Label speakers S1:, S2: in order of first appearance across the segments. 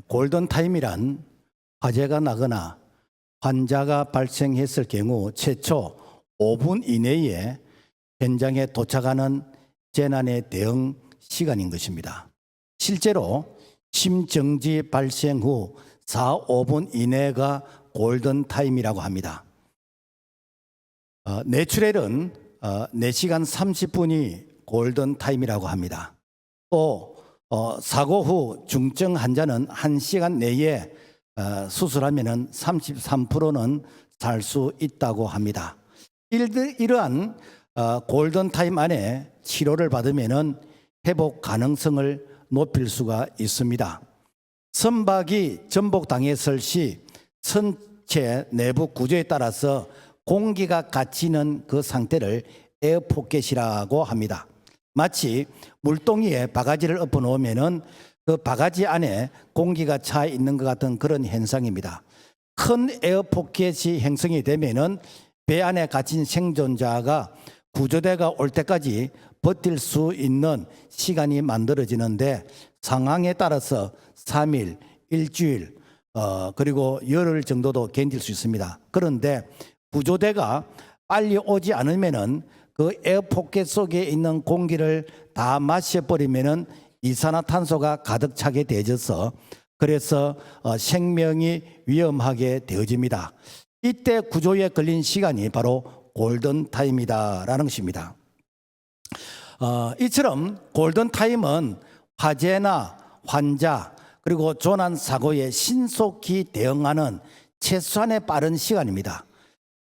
S1: 골든타임이란 화재가 나거나 환자가 발생했을 경우 최초 5분 이내에 현장에 도착하는 재난에 대응 시간인 것입니다. 실제로 심정지 발생 후 4, 5분 이내가 골든타임이라고 합니다. 내추럴은 4시간 30분이 골든타임이라고 합니다. 또 사고 후 중증 환자는 1시간 내에 수술하면 33%는 살 수 있다고 합니다. 이러한 골든타임 안에 치료를 받으면 회복 가능성을 높일 수가 있습니다. 선박이 전복당했을 시 선체 내부 구조에 따라서 공기가 갇히는 그 상태를 에어포켓이라고 합니다. 마치 물동이에 바가지를 엎어 놓으면은 그 바가지 안에 공기가 차 있는 것 같은 그런 현상입니다. 큰 에어포켓이 형성이 되면은 배 안에 갇힌 생존자가 구조대가 올 때까지 버틸 수 있는 시간이 만들어지는데 상황에 따라서 3일, 일주일, 그리고 열흘 정도도 견딜 수 있습니다. 그런데 구조대가 빨리 오지 않으면은 그 에어포켓 속에 있는 공기를 다 마셔버리면은 이산화탄소가 가득 차게 되어져서 그래서 생명이 위험하게 되어집니다. 이때 구조에 걸린 시간이 바로 골든타임이다라는 것입니다. 이처럼 골든타임은 화재나 환자 그리고 조난 사고에 신속히 대응하는 최소한의 빠른 시간입니다.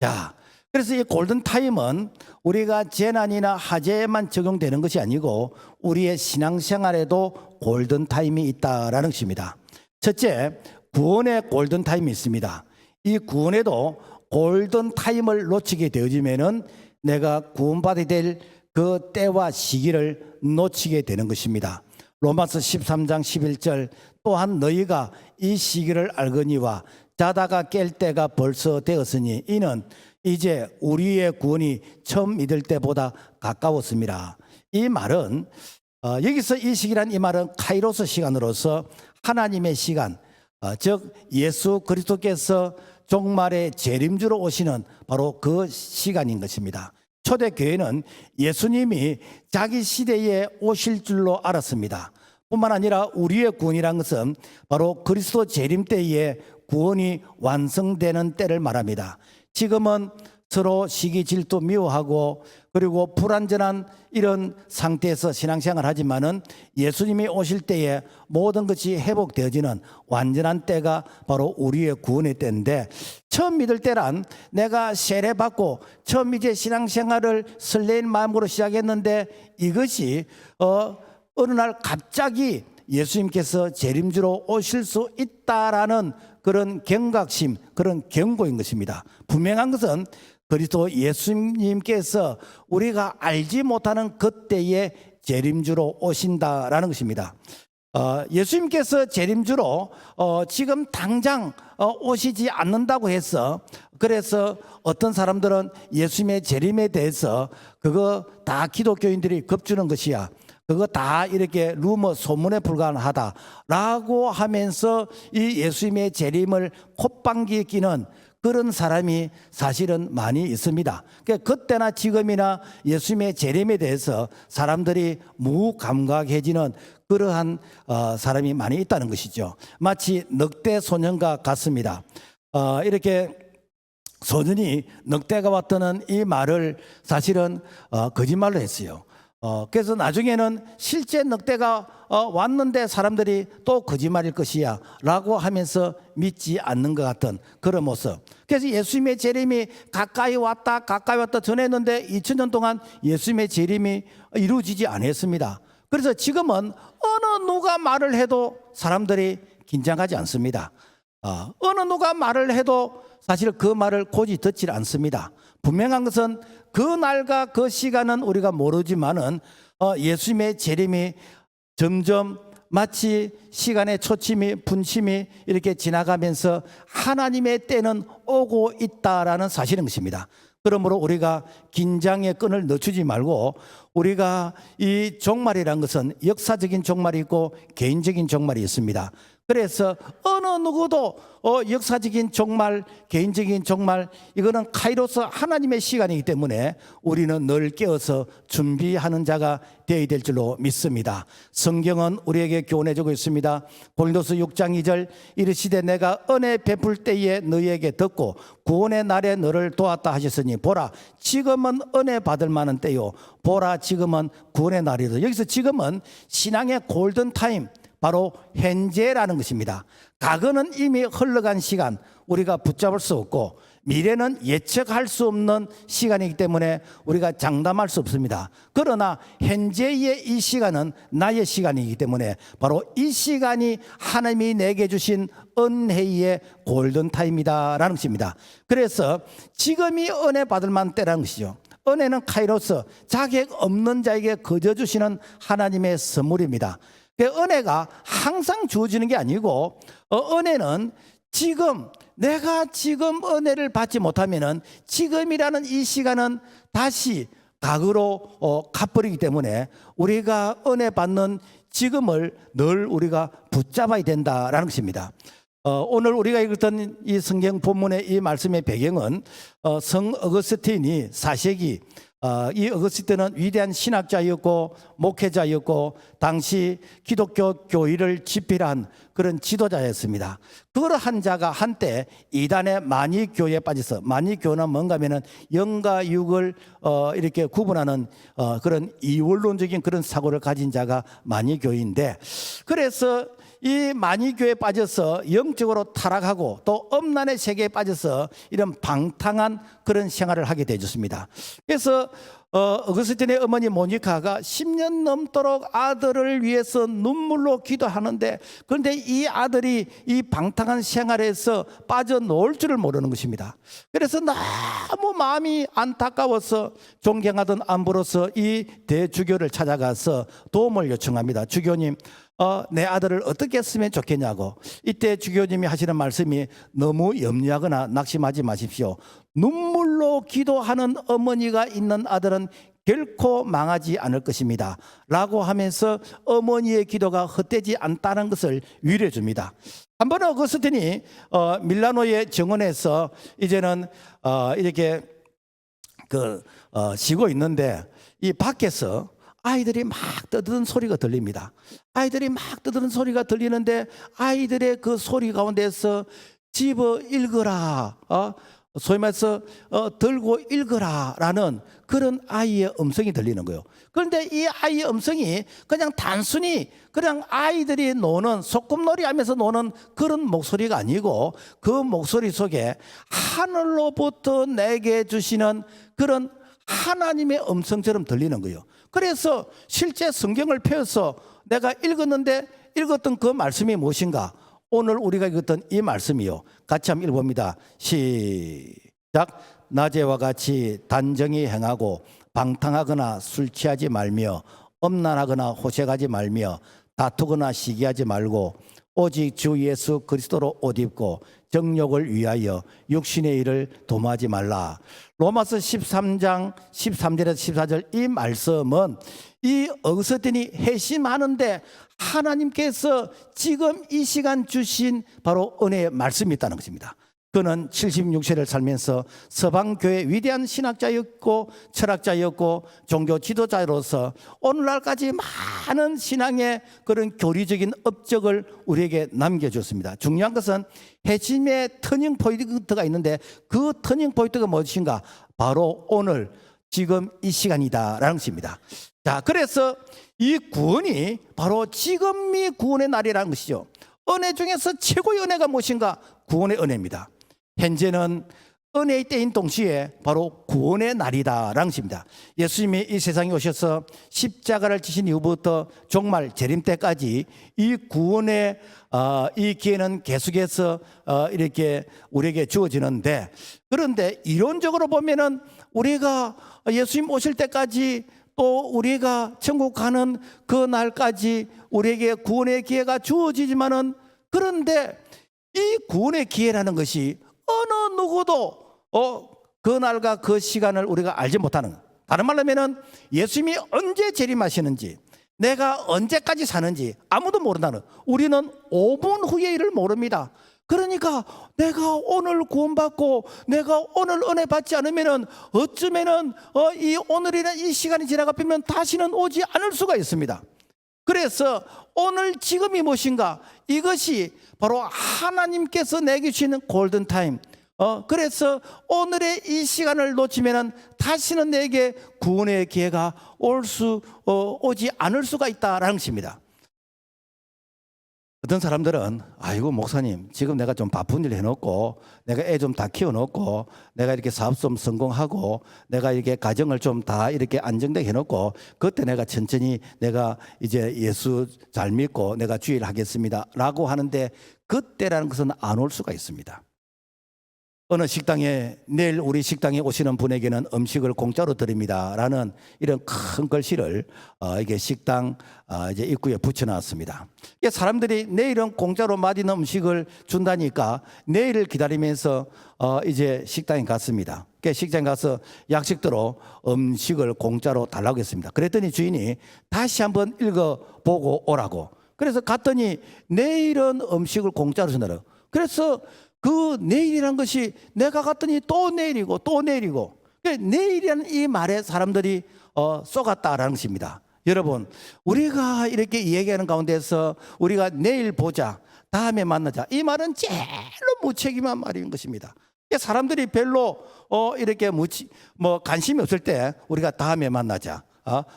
S1: 자, 그래서 이 골든타임은 우리가 재난이나 화재에만 적용되는 것이 아니고 우리의 신앙생활에도 골든타임이 있다라는 것입니다. 첫째, 구원의 골든타임이 있습니다. 이 구원에도 골든타임을 놓치게 되어지면은 내가 구원받아야 될 그 때와 시기를 놓치게 되는 것입니다. 로마서 13장 11절 또한 너희가 이 시기를 알거니와 자다가 깰 때가 벌써 되었으니 이는 이제 우리의 구원이 처음 믿을 때보다 가까웠습니다. 이 말은 여기서 이 시기란 이 말은 카이로스 시간으로서 하나님의 시간, 즉 예수 그리스도께서 종말의 재림주로 오시는 바로 그 시간인 것입니다. 초대교회는 예수님이 자기 시대에 오실 줄로 알았습니다. 뿐만 아니라 우리의 구원이란 것은 바로 그리스도 재림 때에 구원이 완성되는 때를 말합니다. 지금은 서로 시기 질투 미워하고 그리고 불완전한 이런 상태에서 신앙생활을 하지만은 예수님이 오실 때에 모든 것이 회복되어지는 완전한 때가 바로 우리의 구원의 때인데 처음 믿을 때란 내가 세례받고 처음 이제 신앙생활을 설레는 마음으로 시작했는데 이것이 어느 날 갑자기 예수님께서 재림주로 오실 수 있다라는 그런 경각심, 그런 경고인 것입니다. 분명한 것은 그리스도 예수님께서 우리가 알지 못하는 그때에 재림주로 오신다라는 것입니다. 예수님께서 재림주로 지금 당장 오시지 않는다고 해서 그래서 어떤 사람들은 예수님의 재림에 대해서 그거 다 기독교인들이 겁주는 것이야. 그거 다 이렇게 루머 소문에 불과하다라고 하면서 이 예수님의 재림을 콧방귀에 끼는 그런 사람이 사실은 많이 있습니다. 그때나 지금이나 예수님의 재림에 대해서 사람들이 무감각해지는 그러한 사람이 많이 있다는 것이죠. 마치 늑대 소년과 같습니다. 이렇게 소년이 늑대가 왔다는 이 말을 사실은 거짓말로 했어요. 그래서 나중에는 실제 늑대가 왔는데 사람들이 또 거짓말일 것이야 라고 하면서 믿지 않는 것 같은 그런 모습. 그래서 예수님의 재림이 가까이 왔다 전했는데 2000년 동안 예수님의 재림이 이루어지지 않았습니다. 그래서 지금은 어느 누가 말을 해도 사람들이 긴장하지 않습니다. 어느 누가 말을 해도 사실 그 말을 곧이 듣지 않습니다. 분명한 것은 그 날과 그 시간은 우리가 모르지만은 예수님의 재림이 점점 마치 시간의 초침이 분침이 이렇게 지나가면서 하나님의 때는 오고 있다라는 사실인 것입니다. 그러므로 우리가 긴장의 끈을 늦추지 말고 우리가 이 종말이라는 것은 역사적인 종말이 있고 개인적인 종말이 있습니다. 그래서 어느 누구도 역사적인 종말, 개인적인 종말, 이거는 카이로스 하나님의 시간이기 때문에 우리는 늘 깨어서 준비하는 자가 되어야 될 줄로 믿습니다. 성경은 우리에게 교훈해주고 있습니다. 고린도서 6장 2절 이르시되 내가 은혜 베풀 때에 너희에게 듣고 구원의 날에 너를 도왔다 하셨으니 보라 지금은 은혜 받을 만한 때요 보라 지금은 구원의 날이다. 여기서 지금은 신앙의 골든타임, 바로 현재라는 것입니다. 과거는 이미 흘러간 시간, 우리가 붙잡을 수 없고 미래는 예측할 수 없는 시간이기 때문에 우리가 장담할 수 없습니다. 그러나 현재의 이 시간은 나의 시간이기 때문에 바로 이 시간이 하나님이 내게 주신 은혜의 골든타임이다라는 것입니다. 그래서 지금이 은혜 받을 만한 때라는 것이죠. 은혜는 카이로스, 자격 없는 자에게 거저 주시는 하나님의 선물입니다. 은혜가 항상 주어지는 게 아니고 은혜는 지금 내가 지금 은혜를 받지 못하면은 지금이라는 이 시간은 다시 과거로 가버리기 때문에 우리가 은혜 받는 지금을 늘 우리가 붙잡아야 된다라는 것입니다. 오늘 우리가 읽었던 이 성경 본문의 이 말씀의 배경은 성 어거스틴이 4세기 이 어거스틴은 위대한 신학자였고 목회자였고 당시 기독교 교회를 집필한 그런 지도자였습니다. 그러한 자가 한때 이단의 만이교에 빠져서, 만이교는 뭔가 하면은 영과 육을 이렇게 구분하는 그런 이원론적인 그런 사고를 가진 자가 만이교인데, 그래서 이 만이교에 빠져서 영적으로 타락하고 또 음란의 세계에 빠져서 이런 방탕한 그런 생활을 하게 되었습니다. 그래서 어거스틴의 어머니 모니카가 10년 넘도록 아들을 위해서 눈물로 기도하는데, 그런데 이 아들이 이 방탕한 생활에서 빠져놓을 줄을 모르는 것입니다. 그래서 너무 마음이 안타까워서 존경하던 암브로스 이 대주교를 찾아가서 도움을 요청합니다. 주교님, 내 아들을 어떻게 했으면 좋겠냐고. 이때 주교님이 하시는 말씀이 너무 염려하거나 낙심하지 마십시오. 눈물로 기도하는 어머니가 있는 아들은 결코 망하지 않을 것입니다 라고 하면서 어머니의 기도가 헛되지 않다는 것을 위로해 줍니다. 한 번은 어거스틴이 밀라노의 정원에서 이제는 이렇게 쉬고 있는데 이 밖에서 아이들이 막 떠드는 소리가 들립니다. 아이들이 막 떠드는 소리가 들리는데 아이들의 그 소리 가운데서 집어 읽어라, 소위 말해서 들고 읽어라라는 그런 아이의 음성이 들리는 거예요. 그런데 이 아이의 음성이 그냥 단순히 그냥 아이들이 노는 소꿉놀이 하면서 노는 그런 목소리가 아니고 그 목소리 속에 하늘로부터 내게 주시는 그런 하나님의 음성처럼 들리는 거예요. 그래서 실제 성경을 펴서 내가 읽었던 그 말씀이 무엇인가? 오늘 우리가 읽었던 이 말씀이요. 같이 한번 읽어봅니다. 시작. 낮에와 같이 단정히 행하고 방탕하거나 술 취하지 말며 엄란하거나 호색하지 말며 다투거나 시기하지 말고 오직 주 예수 그리스도로 옷 입고 정욕을 위하여 육신의 일을 도모하지 말라. 로마서 13장 13절에서 14절 이 말씀은 이 어거스틴이 회심하는데 하나님께서 지금 이 시간 주신 바로 은혜의 말씀이 있다는 것입니다. 그는 76세를 살면서 서방교회 위대한 신학자였고 철학자였고 종교 지도자로서 오늘날까지 많은 신앙의 그런 교리적인 업적을 우리에게 남겨줬습니다. 중요한 것은 회심의 터닝 포인트가 있는데 그 터닝 포인트가 무엇인가? 바로 오늘 지금 이 시간이다라는 것입니다. 자, 그래서 이 구원이 바로 지금이 구원의 날이라는 것이죠. 은혜 중에서 최고의 은혜가 무엇인가? 구원의 은혜입니다. 현재는 은혜의 때인 동시에 바로 구원의 날이다라는 것입니다. 예수님이 이 세상에 오셔서 십자가를 지신 이후부터 종말 재림 때까지 이 구원의 이 기회는 계속해서 이렇게 우리에게 주어지는데, 그런데 이론적으로 보면은 우리가 예수님 오실 때까지 또 우리가 천국 가는 그 날까지 우리에게 구원의 기회가 주어지지만은, 그런데 이 구원의 기회라는 것이 어느 누구도 그 날과 그 시간을 우리가 알지 못하는, 다른 말로 하면은 예수님이 언제 재림하시는지, 내가 언제까지 사는지 아무도 모른다는, 우리는 5분 후의 일을 모릅니다. 그러니까 내가 오늘 구원받고 내가 오늘 은혜 받지 않으면은 어쩌면은 이 오늘이나 이 시간이 지나가 버리면 다시는 오지 않을 수가 있습니다. 그래서 오늘 지금이 무엇인가, 이것이 바로 하나님께서 내게 주시는 골든타임. 그래서 오늘의 이 시간을 놓치면은 다시는 내게 구원의 기회가 오지 않을 수가 있다라는 것입니다. 어떤 사람들은 아이고 목사님, 지금 내가 좀 바쁜 일 해놓고 내가 애 좀 다 키워놓고 내가 이렇게 사업 좀 성공하고 내가 이렇게 가정을 좀 다 이렇게 안정되게 해놓고 그때 내가 천천히 내가 이제 예수 잘 믿고 내가 주일 하겠습니다 라고 하는데, 그때라는 것은 안 올 수가 있습니다. 어느 식당에, 내일 우리 식당에 오시는 분에게는 음식을 공짜로 드립니다 라는 이런 큰 글씨를 이게 식당 이제 입구에 붙여놨습니다. 사람들이 내일은 공짜로 맛있는 음식을 준다니까 내일을 기다리면서 이제 식당에 갔습니다. 식장에 가서 약식대로 음식을 공짜로 달라고 했습니다. 그랬더니 주인이 다시 한번 읽어보고 오라고. 그래서 갔더니 내일은 음식을 공짜로 준다고. 그래서 그 내일이라는 것이 내가 갔더니 또 내일이고 또 내일이고, 내일이라는 이 말에 사람들이 쏘갔다라는 것입니다. 여러분, 우리가 이렇게 얘기하는 가운데서 우리가 내일 보자, 다음에 만나자, 이 말은 제일로 무책임한 말인 것입니다. 사람들이 별로 이렇게 관심이 없을 때 우리가 다음에 만나자,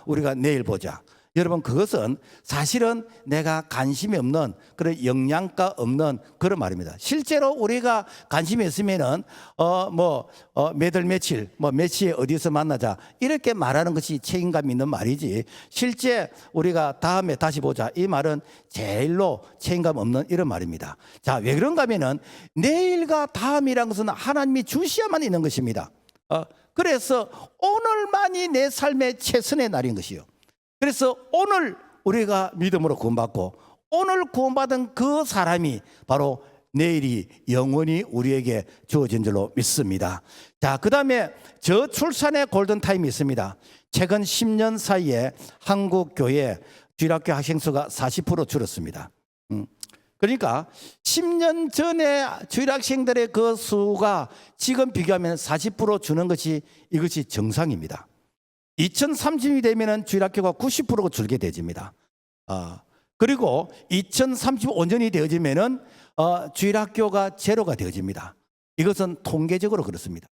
S1: 우리가 내일 보자. 여러분, 그것은 사실은 내가 관심이 없는 그런 영양가 없는 그런 말입니다. 실제로 우리가 관심이 있으면은 매달 며칠 며칠에 어디서 만나자 이렇게 말하는 것이 책임감 있는 말이지, 실제 우리가 다음에 다시 보자 이 말은 제일로 책임감 없는 이런 말입니다. 자, 왜 그런가 하면은 내일과 다음이라는 것은 하나님이 주셔야만 있는 것입니다. 그래서 오늘만이 내 삶의 최선의 날인 것이요. 그래서 오늘 우리가 믿음으로 구원받고 오늘 구원받은 그 사람이 바로 내일이 영원히 우리에게 주어진 줄로 믿습니다. 자, 그 다음에 저출산의 골든타임이 있습니다. 최근 10년 사이에 한국 교회 주일학교 학생 수가 40% 줄었습니다. 그러니까 10년 전에 주일학생들의 그 수가 지금 비교하면 40% 주는 것이, 이것이 정상입니다. 2030이 되면은 주일학교가 90%가 줄게 되집니다. 그리고 2035년이 되어지면은 주일학교가 제로가 되어집니다. 이것은 통계적으로 그렇습니다.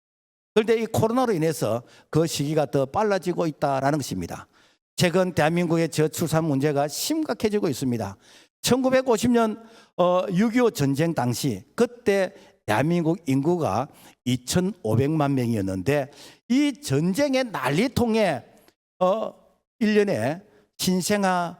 S1: 그런데 이 코로나로 인해서 그 시기가 더 빨라지고 있다라는 것입니다. 최근 대한민국의 저출산 문제가 심각해지고 있습니다. 1950년 6.25 전쟁 당시, 그때 대한민국 인구가 2,500만 명이었는데 이 전쟁의 난리통에 1년에 신생아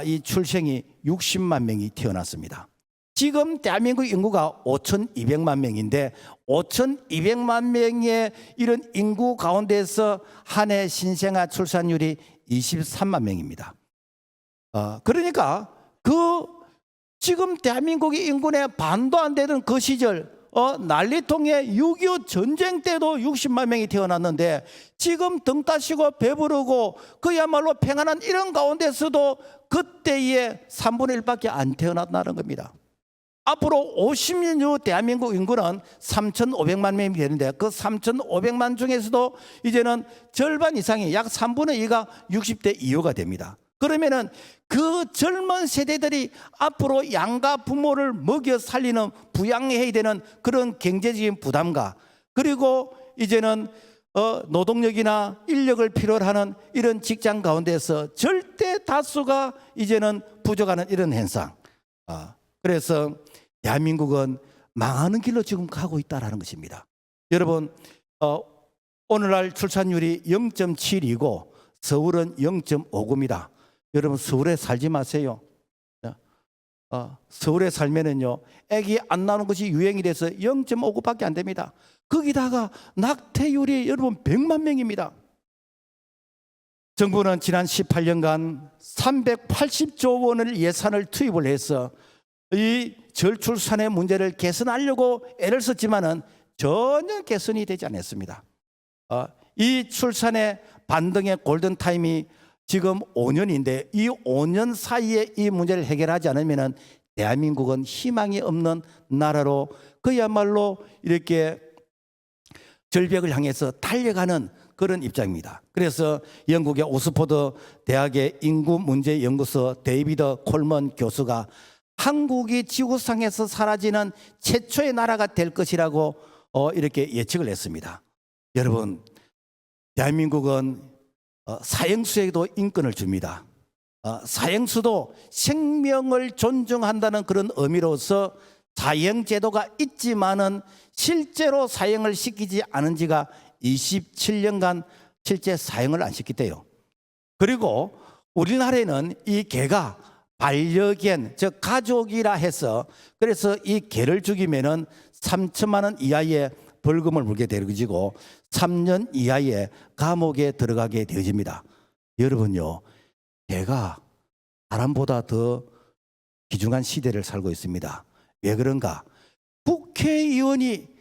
S1: 이 출생이 60만 명이 태어났습니다. 지금 대한민국 인구가 5,200만 명인데 5,200만 명의 이런 인구 가운데서 한 해 신생아 출산율이 23만 명입니다. 그러니까 지금 대한민국의 인구의 반도 안 되던 그 시절 난리통에 6.25 전쟁 때도 60만 명이 태어났는데 지금 등 따시고 배부르고 그야말로 평안한 이런 가운데서도 그때의 3분의 1밖에 안 태어났다는 겁니다. 앞으로 50년 후 대한민국 인구는 3,500만 명이 되는데 그 3,500만 중에서도 이제는 절반 이상이 약 3분의 2가 60대 이후가 됩니다. 그러면은 그 젊은 세대들이 앞으로 양가 부모를 먹여 살리는, 부양해야 되는 그런 경제적인 부담과, 그리고 이제는 노동력이나 인력을 필요로 하는 이런 직장 가운데서 절대 다수가 이제는 부족하는 이런 현상. 그래서 대한민국은 망하는 길로 지금 가고 있다는 것입니다. 여러분, 오늘날 출산율이 0.7이고 서울은 0.59입니다. 여러분, 서울에 살지 마세요. 서울에 살면은요, 아기 안 나오는 것이 유행이 돼서 0.59밖에 안 됩니다. 거기다가 낙태율이 여러분 100만 명입니다. 정부는 지난 18년간 380조 원을 예산을 투입을 해서 이 저출산의 문제를 개선하려고 애를 썼지만은 전혀 개선이 되지 않았습니다. 이 출산의 반등의 골든타임이 지금 5년인데 이 5년 사이에 이 문제를 해결하지 않으면 대한민국은 희망이 없는 나라로 그야말로 이렇게 절벽을 향해서 달려가는 그런 입장입니다. 그래서 영국의 오스포드 대학의 인구 문제 연구소 데이비드 콜먼 교수가 한국이 지구상에서 사라지는 최초의 나라가 될 것이라고 이렇게 예측을 했습니다. 여러분, 대한민국은 사형수에도 인권을 줍니다. 사형수도 생명을 존중한다는 그런 의미로서 사형제도가 있지만은 실제로 사형을 시키지 않은 지가 27년간 실제 사형을 안 시켰대요. 그리고 우리나라에는 이 개가 반려견, 즉 가족이라 해서 그래서 이 개를 죽이면은 3천만 원 이하의 벌금을 물게 되어지고 3년 이하의 감옥에 들어가게 되어집니다. 여러분요, 개가 사람보다 더 귀중한 시대를 살고 있습니다. 왜 그런가? 국회의원이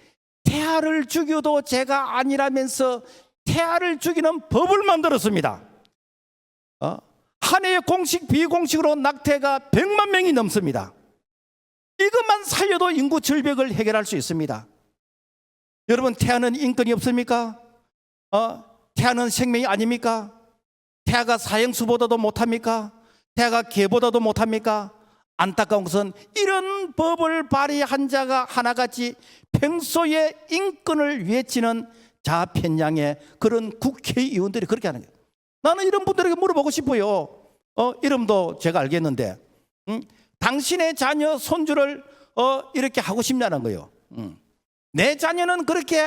S1: 태아를 죽여도 죄가 아니라면서 태아를 죽이는 법을 만들었습니다. 한 해에 공식 비공식으로 낙태가 100만 명이 넘습니다. 이것만 살려도 인구 절벽을 해결할 수 있습니다. 여러분, 태아는 인권이 없습니까? 태아는 생명이 아닙니까? 태아가 사형수보다도 못합니까? 태아가 개보다도 못합니까? 안타까운 것은 이런 법을 발의한 자가 하나같이 평소에 인권을 외치는 자편량의 그런 국회의원들이 그렇게 하는 거예요. 나는 이런 분들에게 물어보고 싶어요. 이름도 제가 알겠는데 당신의 자녀 손주를 이렇게 하고 싶냐는 거예요. 내 자녀는 그렇게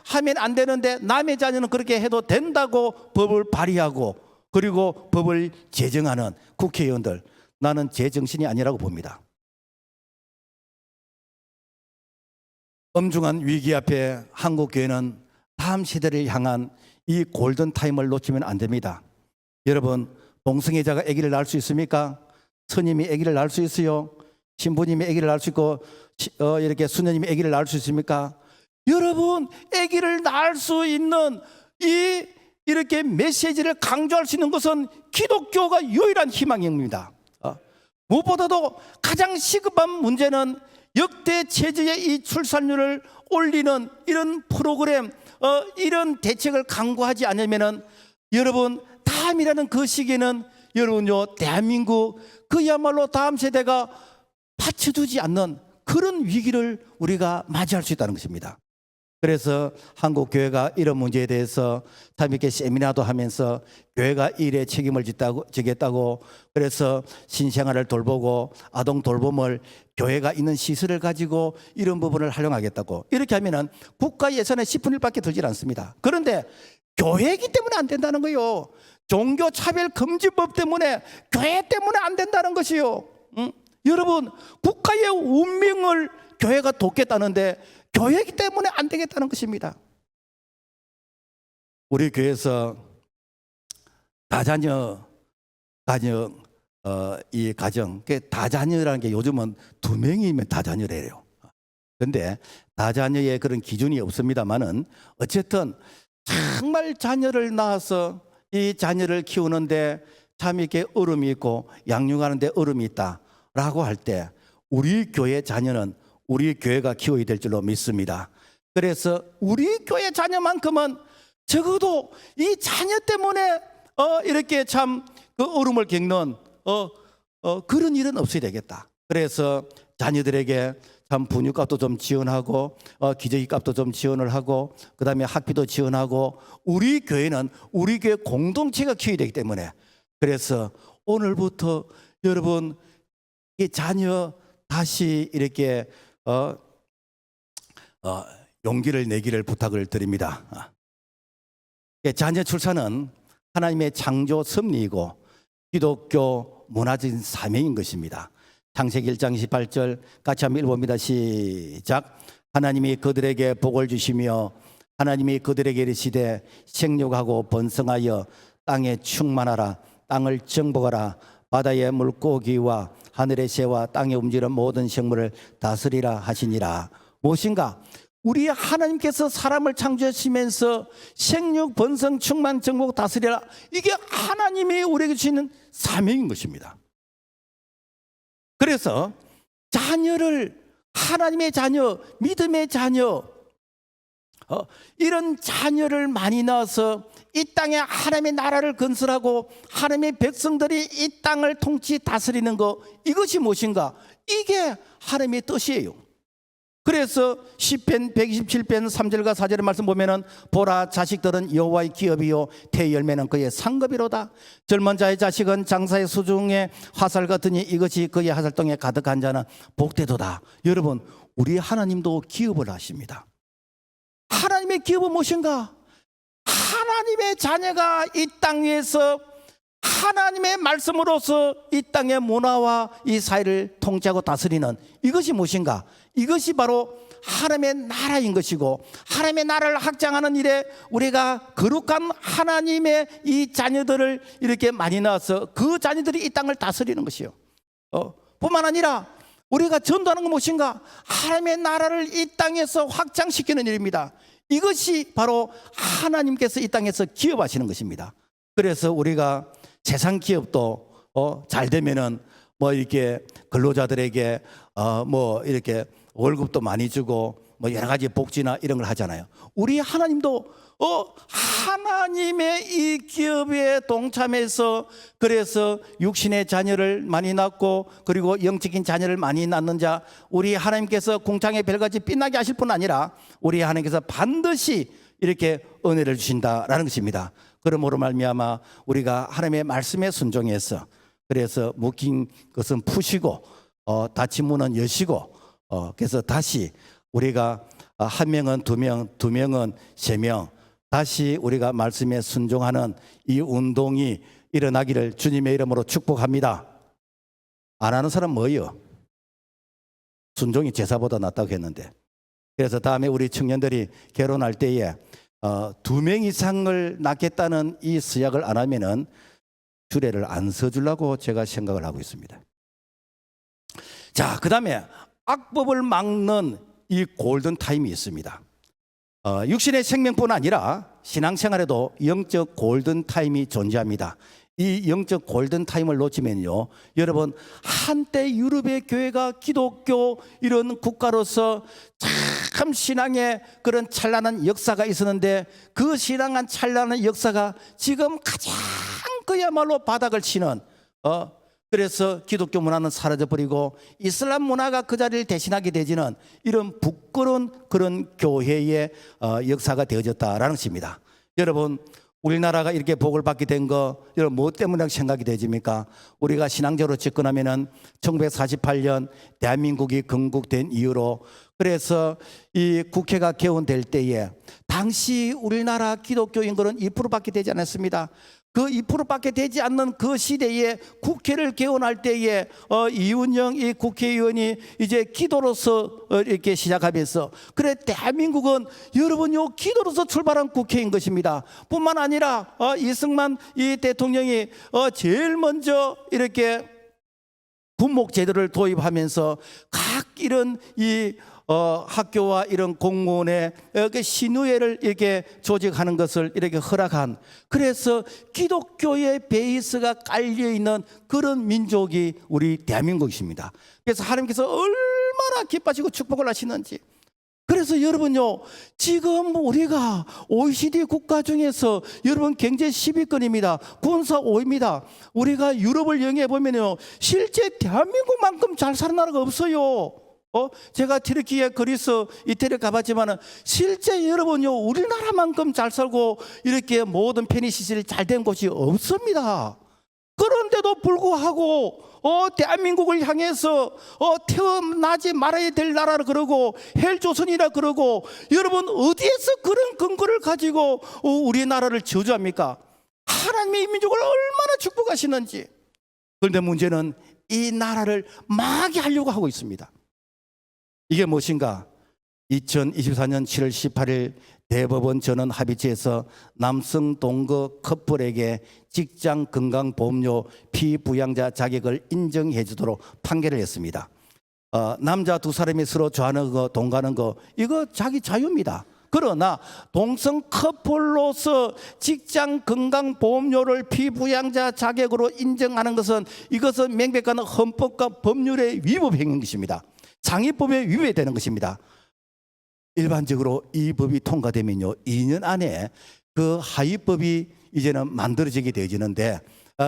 S1: 하면 안 되는데 남의 자녀는 그렇게 해도 된다고 법을 발의하고 그리고 법을 제정하는 국회의원들, 나는 제 정신이 아니라고 봅니다. 엄중한 위기 앞에 한국교회는 다음 시대를 향한 이 골든타임을 놓치면 안 됩니다. 여러분, 동성애자가 아기를 낳을 수 있습니까? 스님이 아기를 낳을 수 있어요? 신부님이 아기를 낳을 수 있고 이렇게 수녀님이 아기를 낳을 수 있습니까? 여러분, 아기를 낳을 수 있는 이렇게 메시지를 강조할 수 있는 것은 기독교가 유일한 희망입니다. 무엇보다도 가장 시급한 문제는 역대 최저의 이 출산율을 올리는 이런 프로그램, 이런 대책을 강구하지 않으면은 여러분, 다음이라는 그 시기에는 여러분요, 대한민국 그야말로 다음 세대가 받쳐주지 않는 그런 위기를 우리가 맞이할 수 있다는 것입니다. 그래서 한국 교회가 이런 문제에 대해서 참 이렇게 세미나도 하면서 교회가 일에 책임을 지겠다고, 그래서 신생아를 돌보고 아동 돌봄을 교회가 있는 시설을 가지고 이런 부분을 활용하겠다고, 이렇게 하면은 국가 예산의 10분의 1밖에 들지 않습니다. 그런데 교회이기 때문에 안 된다는 거예요. 종교차별금지법 때문에, 교회 때문에 안 된다는 것이요. 여러분, 국가의 운명을 교회가 돕겠다는데 교회이기 때문에 안 되겠다는 것입니다. 우리 교회에서 다자녀 가정, 이 가정, 다자녀라는 게 요즘은 2명이면 다자녀래요. 그런데 다자녀의 그런 기준이 없습니다만은 어쨌든 정말 자녀를 낳아서 이 자녀를 키우는데 참 이렇게 어려움이 있고 양육하는데 어려움이 있다라고 할 때 우리 교회 자녀는 우리 교회가 키워야 될 줄로 믿습니다. 그래서 우리 교회 자녀만큼은 적어도 이 자녀 때문에 이렇게 참 그 어려움을 겪는 그런 일은 없어야 되겠다. 그래서 자녀들에게 참 분유값도 좀 지원하고 기저귀 값도 좀 지원을 하고 그다음에 학비도 지원하고, 우리 교회는 우리 교회 공동체가 키워야 되기 때문에, 그래서 오늘부터 여러분 이 자녀 다시 이렇게 용기를 내기를 부탁을 드립니다. 자녀 출산은 하나님의 창조 섭리이고 기독교 문화적인 사명인 것입니다. 창세기 1장 28절 같이 한번 읽어봅니다. 시작. 하나님이 그들에게 복을 주시며 하나님이 그들에게 이르시되 생육하고 번성하여 땅에 충만하라. 땅을 정복하라. 바다의 물고기와 하늘의 새와 땅에 움직이는 모든 생물을 다스리라 하시니라. 무엇인가? 우리 하나님께서 사람을 창조하시면서 생육, 번성, 충만, 정복, 다스리라. 이게 하나님이 우리에게 주시는 사명인 것입니다. 그래서 자녀를, 하나님의 자녀, 믿음의 자녀, 이런 자녀를 많이 낳아서 이 땅에 하나님의 나라를 건설하고 하나님의 백성들이 이 땅을 통치 다스리는 것, 이것이 무엇인가? 이게 하나님의 뜻이에요. 그래서 시편 127편 3절과 4절의 말씀 보면은 보라, 자식들은 여호와의 기업이요 태의 열매는 그의 상급이로다. 젊은 자의 자식은 장사의 수중에 화살 같으니 이것이 그의 화살통에 가득한 자는 복되도다. 여러분, 우리 하나님도 기업을 하십니다. 하나님의 기업은 무엇인가? 하나님의 자녀가 이 땅 위에서 하나님의 말씀으로서 이 땅의 문화와 이 사회를 통치하고 다스리는 이것이 무엇인가? 이것이 바로 하나님의 나라인 것이고, 하나님의 나라를 확장하는 일에 우리가 거룩한 하나님의 이 자녀들을 이렇게 많이 낳아서 그 자녀들이 이 땅을 다스리는 것이요. 뿐만 아니라 우리가 전도하는 건 무엇인가? 하나님의 나라를 이 땅에서 확장시키는 일입니다. 이것이 바로 하나님께서 이 땅에서 기업하시는 것입니다. 그래서 우리가 세상 기업도 잘 되면은 뭐 이렇게 근로자들에게 뭐 이렇게 월급도 많이 주고 뭐 여러 가지 복지나 이런 걸 하잖아요. 우리 하나님도 하나님의 이 기업에 동참해서, 그래서 육신의 자녀를 많이 낳고 그리고 영적인 자녀를 많이 낳는 자, 우리 하나님께서 궁창의 별같이 빛나게 하실 뿐 아니라 우리 하나님께서 반드시 이렇게 은혜를 주신다라는 것입니다. 그러므로 말미암아 우리가 하나님의 말씀에 순종해서, 그래서 묶인 것은 푸시고 닫힌 문은 여시고, 그래서 다시 우리가 한 명은 두 명, 두 명은 세 명, 다시 우리가 말씀에 순종하는 이 운동이 일어나기를 주님의 이름으로 축복합니다. 안 하는 사람 뭐예요? 순종이 제사보다 낫다고 했는데. 그래서 다음에 우리 청년들이 결혼할 때에 2명 이상을 낳겠다는 이 서약을 안 하면은 주례를 안 서주려고 제가 생각을 하고 있습니다. 자, 그 다음에 악법을 막는 이 골든 타임이 있습니다. 육신의 생명뿐 아니라 신앙생활에도 영적 골든 타임이 존재합니다. 이 영적 골든 타임을 놓치면요, 여러분, 한때 유럽의 교회가 기독교 이런 국가로서 참 신앙의 그런 찬란한 역사가 있었는데, 그 신앙한 찬란한 역사가 지금 가장 그야말로 바닥을 치는, 그래서 기독교 문화는 사라져버리고 이슬람 문화가 그 자리를 대신하게 되지는 이런 부끄러운 그런 교회의 역사가 되어졌다라는 것입니다. 여러분, 우리나라가 이렇게 복을 받게 된 거, 여러분 무엇 때문에 생각이 되십니까? 우리가 신앙적으로 접근하면은 1948년 대한민국이 건국된 이후로, 그래서 이 국회가 개원될 때에 당시 우리나라 기독교 인구는 2%밖에 되지 않았습니다. 그 2%밖에 되지 않는 그 시대에 국회를 개원할 때에 이훈영 이 국회의원이 이제 기도로서 이렇게 시작하면서, 그래 대한민국은 여러분요 기도로서 출발한 국회인 것입니다. 뿐만 아니라 이승만 이 대통령이 제일 먼저 이렇게 군목 제도를 도입하면서 각 이런 이 학교와 이런 공무원의 신우회를 이렇게 조직하는 것을 이렇게 허락한, 그래서 기독교의 베이스가 깔려 있는 그런 민족이 우리 대한민국이십니다. 그래서 하나님께서 얼마나 기뻐하시고 축복을 하시는지. 그래서 여러분요, 지금 우리가 OECD 국가 중에서 여러분 경제 10위권입니다. 군사 5위입니다. 우리가 유럽을 여행해 보면요, 실제 대한민국만큼 잘 사는 나라가 없어요. 제가 튀르키예, 그리스, 이태리 가봤지만은 실제 여러분요, 우리나라만큼 잘 살고 이렇게 모든 편의 시설이 잘 된 곳이 없습니다. 그런데도 불구하고 대한민국을 향해서 태어나지 말아야 될 나라라 그러고 헬조선이라 그러고, 여러분 어디에서 그런 근거를 가지고 우리나라를 저주합니까? 하나님의 민족을 얼마나 축복하시는지. 그런데 문제는 이 나라를 망하게 하려고 하고 있습니다. 이게 무엇인가? 2024년 7월 18일 대법원 전원 합의체에서 남성 동거 커플에게 직장 건강보험료 피부양자 자격을 인정해 주도록 판결을 했습니다. 남자 두 사람이 서로 좋아하는 거, 돈 가는 거, 이거 자기 자유입니다. 그러나 동성 커플로서 직장 건강보험료를 피부양자 자격으로 인정하는 것은 이것은 명백한 헌법과 법률의 위법 행위인 것입니다. 상위법에 위배되는 것입니다. 일반적으로 이 법이 통과되면요, 2년 안에 그 하위법이 이제는 만들어지게 되어지는데,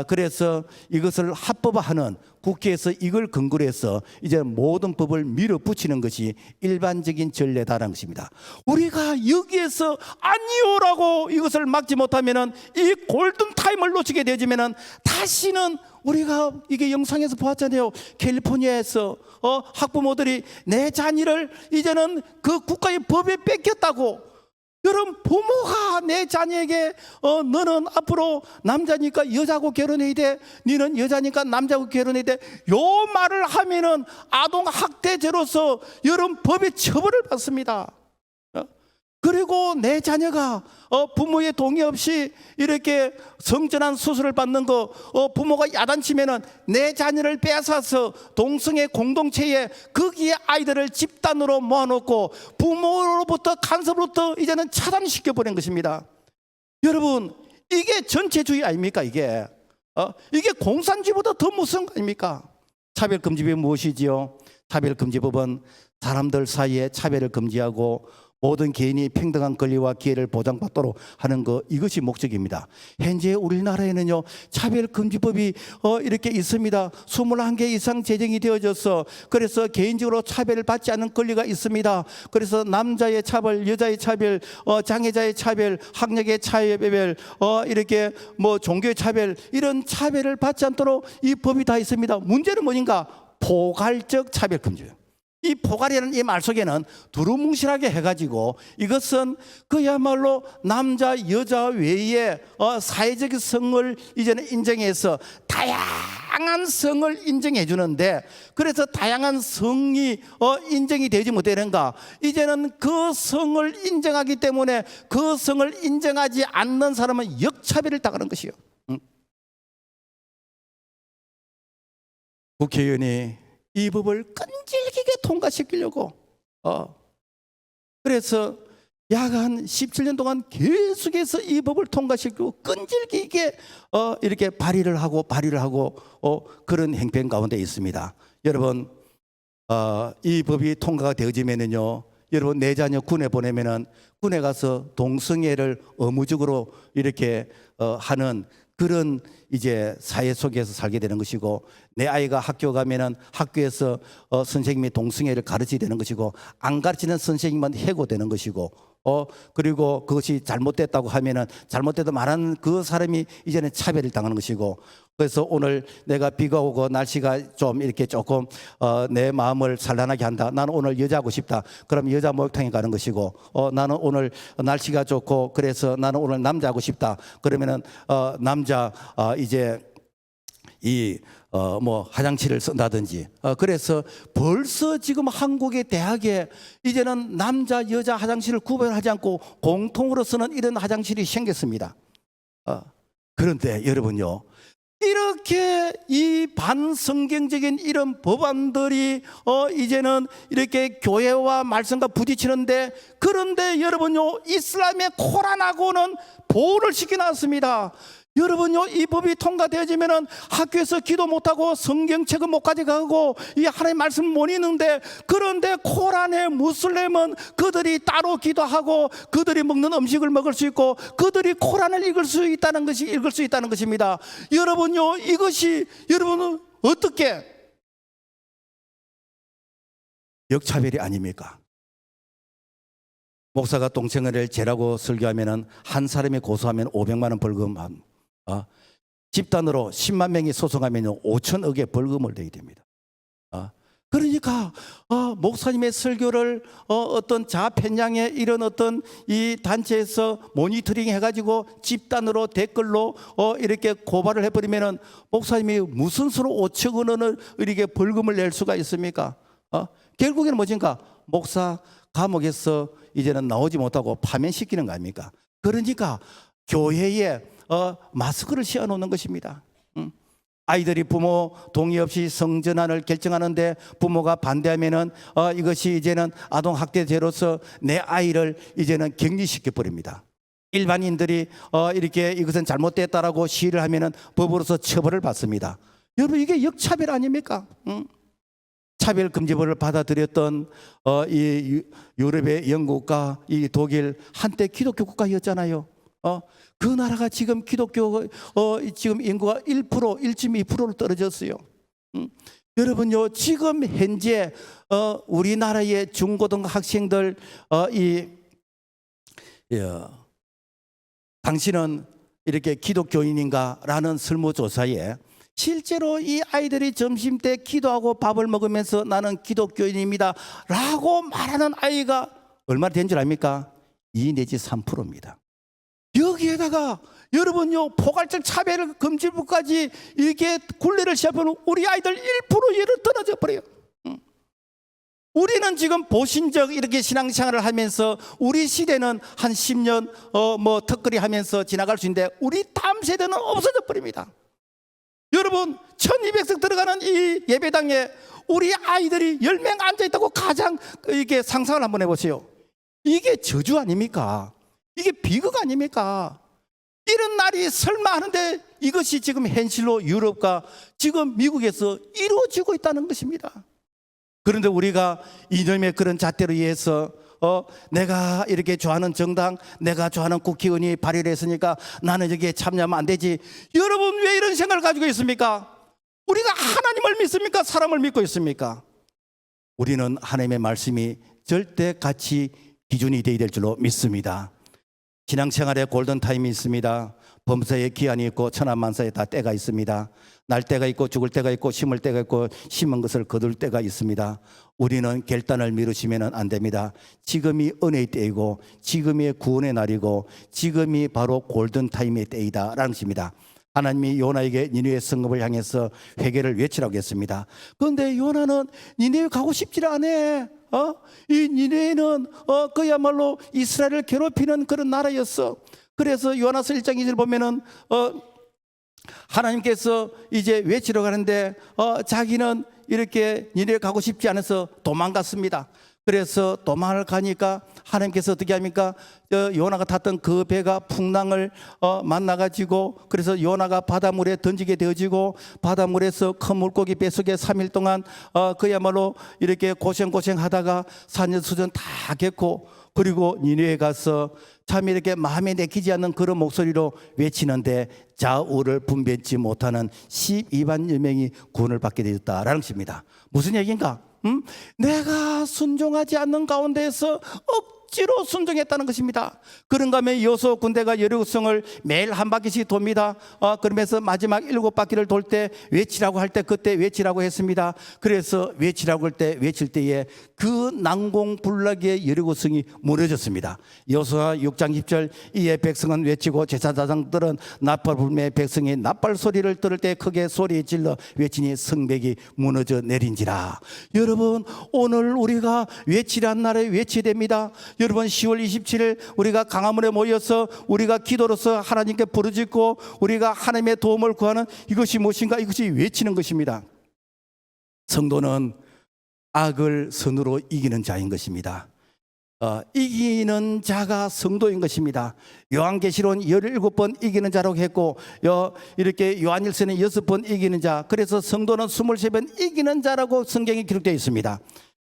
S1: 그래서 이것을 합법화하는 국회에서 이걸 근거로 해서 이제 모든 법을 밀어붙이는 것이 일반적인 전례다라는 것입니다. 우리가 여기에서 아니오라고 이것을 막지 못하면은, 이 골든 타임을 놓치게 되어지면은 다시는, 우리가 이게 영상에서 보았잖아요. 캘리포니아에서 학부모들이 내 자녀를 이제는 그 국가의 법에 뺏겼다고. 여러분, 부모가 내 자녀에게 너는 앞으로 남자니까 여자하고 결혼해야 돼, 너는 여자니까 남자하고 결혼해야 돼, 요 말을 하면은 아동학대죄로서 여러분 법의 처벌을 받습니다. 그리고 내 자녀가 부모의 동의 없이 이렇게 성전환 수술을 받는 거, 부모가 야단치면은 내 자녀를 빼앗아서 동성애 공동체에 거기에 아이들을 집단으로 모아놓고 부모로부터 간섭으로부터 이제는 차단시켜 버린 것입니다. 여러분, 이게 전체주의 아닙니까? 이게 공산주의보다 더 무서운 거 아닙니까? 차별금지법이 무엇이지요? 차별금지법은 사람들 사이에 차별을 금지하고 모든 개인이 평등한 권리와 기회를 보장받도록 하는 것, 이것이 목적입니다. 현재 우리나라에는요, 차별금지법이 이렇게 있습니다. 21개 이상 제정이 되어져서, 그래서 개인적으로 차별을 받지 않는 권리가 있습니다. 그래서 남자의 차별, 여자의 차별, 장애자의 차별, 학력의 차별, 이렇게 뭐 종교의 차별, 이런 차별을 받지 않도록 이 법이 다 있습니다. 문제는 뭐인가? 포괄적 차별금지예요. 이 포괄이라는 이 말 속에는 두루뭉실하게 해가지고 이것은 그야말로 남자 여자 외에 사회적 성을 이제는 인정해서 다양한 성을 인정해 주는데, 그래서 다양한 성이 인정이 되지 못되는가? 이제는 그 성을 인정하기 때문에 그 성을 인정하지 않는 사람은 역차별을 당하는 것이요. 국회의원이 이 법을 끈질기게 통과시키려고 그래서 약 한 17년 동안 계속해서 이 법을 통과시키고 끈질기게 이렇게 발의를 하고 그런 행편 가운데 있습니다. 여러분, 이 법이 통과가 되어지면은요, 여러분 내 자녀 군에 보내면은 군에 가서 동성애를 의무적으로 이렇게 하는 그런 이제 사회 속에서 살게 되는 것이고, 내 아이가 학교 가면은 학교에서 선생님이 동성애를 가르치게 되는 것이고, 안 가르치는 선생님은 해고되는 것이고, 그리고 그것이 잘못됐다고 하면은 잘못됐다 말하는 그 사람이 이제는 차별을 당하는 것이고, 그래서 오늘 내가 비가 오고 날씨가 좀 이렇게 조금 내 마음을 산란하게 한다. 나는 오늘 여자하고 싶다. 그럼 여자 목욕탕에 가는 것이고, 나는 오늘 날씨가 좋고 그래서 나는 오늘 남자하고 싶다. 그러면은 남자 이제 뭐 화장실을 쓴다든지, 그래서 벌써 지금 한국의 대학에 이제는 남자 여자 화장실을 구별하지 않고 공통으로 쓰는 이런 화장실이 생겼습니다. 그런데 여러분요, 이렇게 이 반성경적인 이런 법안들이 이제는 이렇게 교회와 말씀과 부딪히는데, 그런데 여러분요, 이슬람의 코란하고는 보호를 시켜놨습니다. 여러분요, 이 법이 통과되어지면은 학교에서 기도 못하고 성경책은 못 가져가고 이 하나님의 말씀 못 읽는데, 그런데 코란의 무슬림은 그들이 따로 기도하고 그들이 먹는 음식을 먹을 수 있고 그들이 코란을 읽을 수 있다는 것입니다. 여러분요, 이것이 여러분은 어떻게 역차별이 아닙니까? 목사가 동성애를 죄라고 설교하면은 한 사람이 고소하면 500만 원 벌금함. 집단으로 10만 명이 소송하면 5천억의 벌금을 내게 됩니다. 그러니까 목사님의 설교를 어떤 자편향의 이런 어떤 이 단체에서 모니터링 해가지고 집단으로 댓글로 이렇게 고발을 해버리면은 목사님이 무슨 수로 5천 원을 이렇게 벌금을 낼 수가 있습니까? 결국에는 뭐진가? 목사 감옥에서 이제는 나오지 못하고 파면시키는 거 아닙니까? 그러니까 교회에 마스크를 씌워놓는 것입니다. 아이들이 부모 동의 없이 성전환을 결정하는데 부모가 반대하면은 이것이 이제는 아동학대죄로서 내 아이를 이제는 격리시켜 버립니다. 일반인들이 이렇게 이것은 잘못됐다라고 시위를 하면은 법으로서 처벌을 받습니다. 여러분, 이게 역차별 아닙니까? 차별금지법을 받아들였던 이 유럽의 영국과 이 독일, 한때 기독교 국가였잖아요. 그 나라가 지금 기독교 지금 인구가 1%, 1.2%로 떨어졌어요. 여러분요, 지금 현재 우리나라의 중고등 학생들 당신은 이렇게 기독교인인가라는 설문조사에 실제로 이 아이들이 점심 때 기도하고 밥을 먹으면서 나는 기독교인입니다 라고 말하는 아이가 얼마 된 줄 압니까? 2 내지 3%입니다. 여기에다가 여러분요, 포괄적 차별금지법까지 이게 굴레를 시합하면 우리 아이들 1% 예를 떨어져 버려요. 우리는 지금 보신적 이렇게 신앙생활을 하면서 우리 시대는 한 10년 뭐 턱걸이 하면서 지나갈 수 있는데 우리 다음 세대는 없어져 버립니다. 여러분, 1200석 들어가는 이 예배당에 우리 아이들이 10명 앉아있다고 가장 이게 상상을 한번 해보세요. 이게 저주 아닙니까? 이게 비극 아닙니까? 이런 날이 설마 하는데 이것이 지금 현실로 유럽과 지금 미국에서 이루어지고 있다는 것입니다. 그런데 우리가 이놈의 그런 잣대로 의해서 내가 이렇게 좋아하는 정당, 내가 좋아하는 국회의원이 발의를 했으니까 나는 여기에 참여하면 안 되지. 여러분, 왜 이런 생각을 가지고 있습니까? 우리가 하나님을 믿습니까? 사람을 믿고 있습니까? 우리는 하나님의 말씀이 절대 가치 기준이 되어야 될 줄로 믿습니다. 신앙생활에 골든타임이 있습니다. 범사에 기한이 있고 천하만사에 다 때가 있습니다. 날 때가 있고 죽을 때가 있고 심을 때가 있고 심은 것을 거둘 때가 있습니다. 우리는 결단을 미루시면 안 됩니다. 지금이 은혜의 때이고 지금이 구원의 날이고 지금이 바로 골든타임의 때이다라는 것입니다. 하나님이 요나에게 니느웨 성읍을 향해서 회개를 외치라고 했습니다. 그런데 요나는 니느웨 가고 싶지 않아. 이 니느웨는 그야말로 이스라엘을 괴롭히는 그런 나라였어. 그래서 요나서 1장 2절 보면은 하나님께서 이제 외치러 가는데 자기는 이렇게 니느웨 가고 싶지 않아서 도망갔습니다. 그래서 도망을 가니까 하나님께서 어떻게 합니까? 요나가 탔던 그 배가 풍랑을 만나가지고 그래서 요나가 바닷물에 던지게 되어지고 바닷물에서 큰 물고기 뱃속에 3일 동안 그야말로 이렇게 고생하다가 산전수전 다 겪고 그리고 니느웨에 가서 참 이렇게 마음에 내키지 않는 그런 목소리로 외치는데 좌우를 분辨치 못하는 12만여 명이 구원을 받게 되었다라는 것입니다. 무슨 얘기인가? 내가 순종하지 않는 가운데에서 억지로 순종했다는 것입니다. 그런가 하면 여호수아 군대가 여리고성을 매일 한 바퀴씩 돕니다. 그러면서 마지막 7바퀴를 돌 때 외치라고 할 때 그때 외치라고 했습니다. 그래서 외치라고 할 때 외칠 때에 그 난공불락의 여리고성이 무너졌습니다. 여호수아 6장 10절 이에 백성은 외치고 제사장들은 나팔 불매 백성이 나팔 소리를 들을 때 크게 소리 질러 외치니 성벽이 무너져 내린지라. 여러분, 오늘 우리가 외치란 날에 외쳐야 됩니다. 여러분, 10월 27일 우리가 강화문에 모여서 우리가 기도로서 하나님께 부르짖고 우리가 하나님의 도움을 구하는 이것이 무엇인가? 이것이 외치는 것입니다. 성도는 악을 선으로 이기는 자인 것입니다. 이기는 자가 성도인 것입니다. 요한계시록은 17번 이기는 자라고 했고 이렇게 요한일서는 6번 이기는 자, 그래서 성도는 23번 이기는 자라고 성경에 기록되어 있습니다.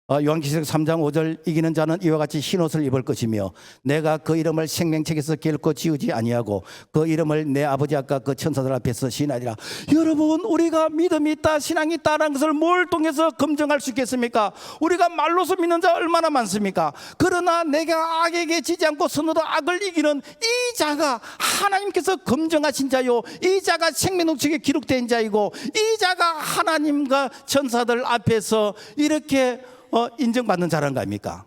S1: 요한계시록 3장 5절 이기는 자는 이와 같이 흰옷을 입을 것이며 내가 그 이름을 생명책에서 결코 지우지 아니하고 그 이름을 내 아버지 아까 그 천사들 앞에서 시인하리라. 여러분, 우리가 믿음이 있다 신앙이 있다는 것을 뭘 통해서 검증할 수 있겠습니까? 우리가 말로서 믿는 자 얼마나 많습니까? 그러나 내가 악에게 지지 않고 선으로 악을 이기는 이 자가 하나님께서 검증하신 자요, 이 자가 생명책에 기록된 자이고 이 자가 하나님과 천사들 앞에서 이렇게 인정받는 자라는 거 아닙니까?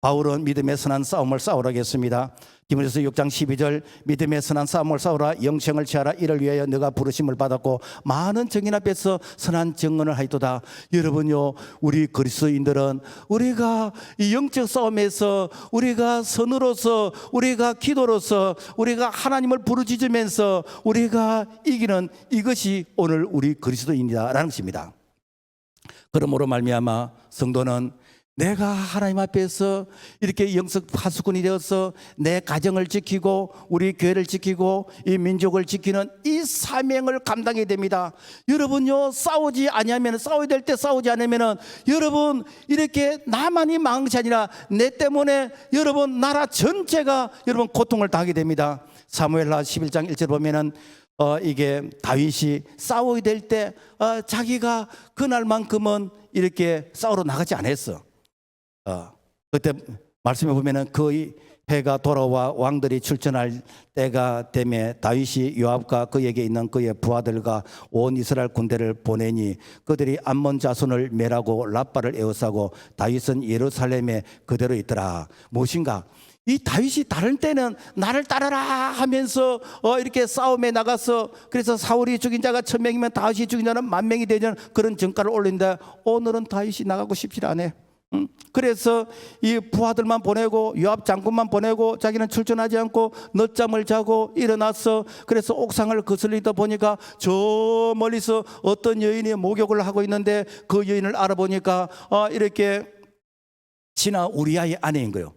S1: 바울은 믿음의 선한 싸움을 싸우라고 했습니다. 디모데후서 6장 12절 믿음의 선한 싸움을 싸우라 영생을 취하라 이를 위하여 너가 부르심을 받았고 많은 정인 앞에서 선한 증언을 하이도다. 여러분요, 우리 그리스도인들은 우리가 이 영적 싸움에서 우리가 선으로서 우리가 기도로서 우리가 하나님을 부르짖으면서 우리가 이기는 이것이 오늘 우리 그리스도인이다라는 것입니다. 그러므로 말미암아 성도는 내가 하나님 앞에서 이렇게 영적 파수꾼이 되어서 내 가정을 지키고 우리 교회를 지키고 이 민족을 지키는 이 사명을 감당해야 됩니다. 여러분요, 싸우지 아니하면, 싸워야 될 때 싸우지 않으면 여러분 이렇게 나만이 망한 것이 아니라 내 때문에 여러분 나라 전체가 여러분 고통을 당하게 됩니다. 사무엘하 11장 1절 보면은 이게 다윗이 싸워야 될 때 자기가 그날만큼은 이렇게 싸우러 나가지 않았어. 그때 말씀해 보면은 그 해가 돌아와 왕들이 출전할 때가 되매 다윗이 요압과 그에게 있는 그의 부하들과 온 이스라엘 군대를 보내니 그들이 암몬 자손을 멸하고 라빠를 에워싸고 다윗은 예루살렘에 그대로 있더라. 무엇인가? 이 다윗이 다른 때는 나를 따르라 하면서 이렇게 싸움에 나가서 그래서 사울이 죽인 자가 1000명이면 다윗이 죽인 자는 10,000명이 되는 그런 정가를 올린다. 오늘은 다윗이 나가고 싶지 않아. 그래서 이 부하들만 보내고 요압 장군만 보내고 자기는 출전하지 않고 늦잠을 자고 일어났어. 그래서 옥상을 거슬리다 보니까 저 멀리서 어떤 여인이 목욕을 하고 있는데 그 여인을 알아보니까 이렇게 신하 우리아의 아내인 거예요.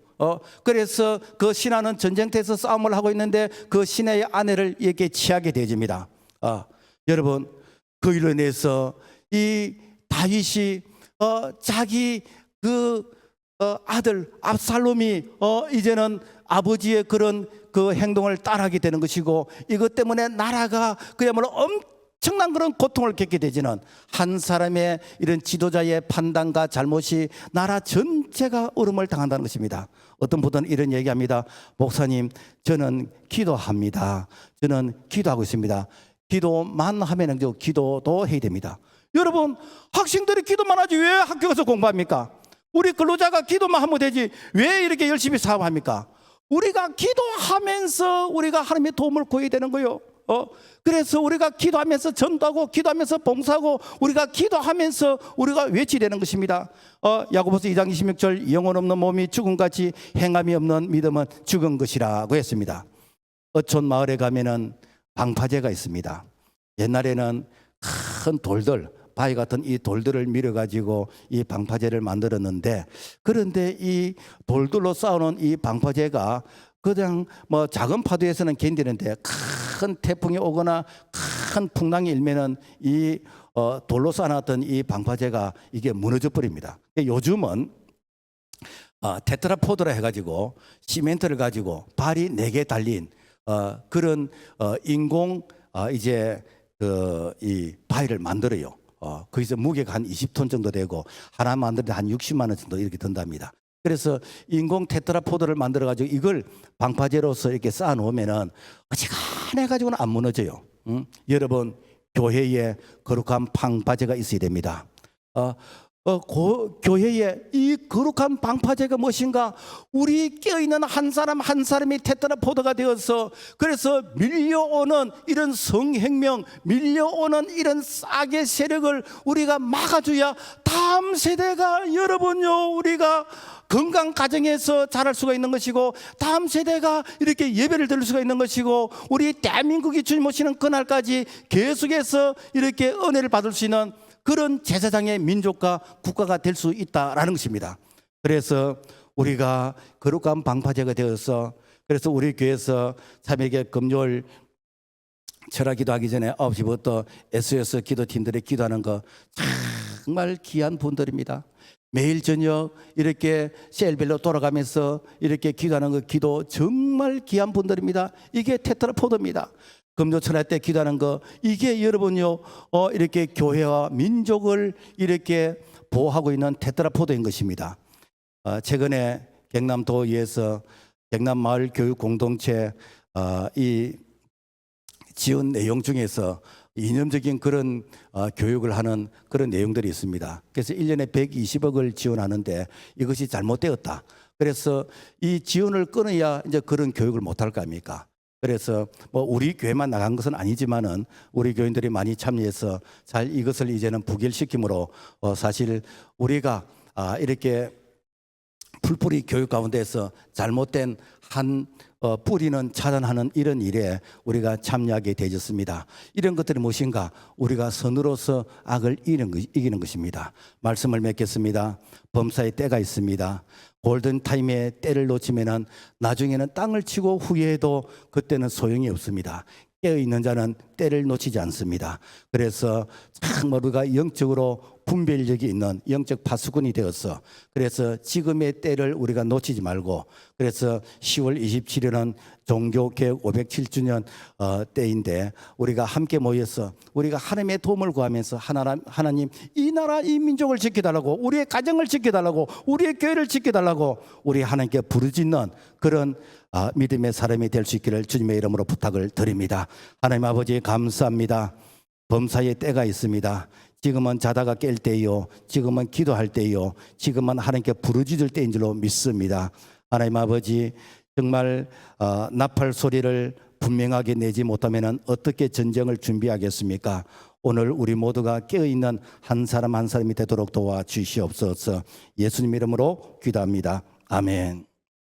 S1: 그래서 그 신하는 전쟁터에서 싸움을 하고 있는데 그 신하의 아내를 이렇게 취하게 되집니다. 여러분, 그 일로 인해서 이 다윗이 자기 그 아들 압살롬이 이제는 아버지의 그런 그 행동을 따라하게 되는 것이고 이것 때문에 나라가 그야말로 엄청난 그런 고통을 겪게 되지는 한 사람의 이런 지도자의 판단과 잘못이 나라 전체가 얼음을 당한다는 것입니다. 어떤 분들은 이런 얘기합니다. 목사님, 저는 기도합니다. 저는 기도하고 있습니다. 기도만 하면 기도도 해야 됩니다. 여러분, 학생들이 기도만 하지 왜 학교 가서 공부합니까? 우리 근로자가 기도만 하면 되지 왜 이렇게 열심히 사업합니까? 우리가 기도하면서 우리가 하나님의 도움을 구해야 되는 거예요. 그래서 우리가 기도하면서 전도하고 기도하면서 봉사하고 우리가 기도하면서 우리가 외치되는 것입니다. 야고보서 2장 26절 영혼 없는 몸이 죽음같이 행함이 없는 믿음은 죽은 것이라고 했습니다. 어촌 마을에 가면은 방파제가 있습니다. 옛날에는 큰 돌들, 바위 같은 이 돌들을 밀어가지고 이 방파제를 만들었는데 그런데 이 돌들로 쌓아놓은 이 방파제가 그냥 뭐 작은 파도에서는 견디는데 큰 태풍이 오거나 큰 풍랑이 일면은 이 돌로 쌓아놨던 이 방파제가 이게 무너져 버립니다. 요즘은 테트라포드라 해가지고 시멘트를 가지고 발이 4개 달린 그런 인공 이제 이 바위를 만들어요. 거기서 무게가 한 20톤 정도 되고 하나 만드는데 한 60만 원 정도 이렇게 든답니다. 그래서 인공 테트라포드를 만들어 가지고 이걸 방파제로서 이렇게 쌓아 놓으면은 어지간해 가지고는 안 무너져요. 여러분, 교회에 거룩한 방파제가 있어야 됩니다. 교회에 이 거룩한 방파제가 무엇인가? 우리 깨어있는 한 사람 한 사람이 테트라포드가 되어서 그래서 밀려오는 이런 성혁명, 밀려오는 이런 악의 세력을 우리가 막아줘야 다음 세대가 여러분요 우리가 건강 가정에서 자랄 수가 있는 것이고 다음 세대가 이렇게 예배를 드릴 수가 있는 것이고 우리 대한민국이 주님 오시는 그날까지 계속해서 이렇게 은혜를 받을 수 있는 그런 제사장의 민족과 국가가 될 수 있다라는 것입니다. 그래서 우리가 거룩한 방파제가 되어서 그래서 우리 교회에서 새벽에 금요일 철학 기도하기 전에 9시부터 SOS 기도팀들이 기도하는 거 정말 귀한 분들입니다. 매일 저녁 이렇게 셀별로 돌아가면서 이렇게 기도하는 거 기도 정말 귀한 분들입니다. 이게 테트라포드입니다. 금요철학 때 기도하는 거 이게 여러분요 이렇게 교회와 민족을 이렇게 보호하고 있는 테트라포드인 것입니다. 최근에 경남도의회에서 경남마을 교육 공동체 이 지원 내용 중에서 이념적인 그런 교육을 하는 그런 내용들이 있습니다. 그래서 1년에 120억을 지원하는데 이것이 잘못되었다. 그래서 이 지원을 끊어야 이제 그런 교육을 못할 거 아닙니까? 그래서 뭐 우리 교회만 나간 것은 아니지만은 우리 교인들이 많이 참여해서 잘 이것을 이제는 부결시킴으로 사실 우리가 이렇게 풀뿌리 교육 가운데서 잘못된 한 뿌리는 차단하는 이런 일에 우리가 참여하게 되었습니다. 이런 것들이 무엇인가? 우리가 선으로서 악을 이기는 것입니다. 말씀을 맺겠습니다. 범사의 때가 있습니다. 골든타임의 때를 놓치면은 나중에는 땅을 치고 후회해도 그때는 소용이 없습니다. 깨어있는 자는 때를 놓치지 않습니다. 그래서 참 우리가 영적으로 분별력이 있는 영적 파수꾼이 되어서 그래서 지금의 때를 우리가 놓치지 말고 그래서 10월 27일은 종교개혁 507주년 때인데 우리가 함께 모여서 우리가 하나님의 도움을 구하면서 하나님 이 나라 이 민족을 지켜달라고 우리의 가정을 지켜달라고 우리의 교회를 지켜달라고 우리 하나님께 부르짖는 그런 믿음의 사람이 될 수 있기를 주님의 이름으로 부탁을 드립니다. 하나님 아버지 감사합니다. 범사의 때가 있습니다. 지금은 자다가 깰 때요, 지금은 기도할 때요, 지금은 하나님께 부르짖을 때인 줄로 믿습니다. 하나님 아버지 정말 나팔 소리를 분명하게 내지 못하면 어떻게 전쟁을 준비하겠습니까? 오늘 우리 모두가 깨어있는 한 사람 한 사람이 되도록 도와주시옵소서. 예수님 이름으로 기도합니다. 아멘.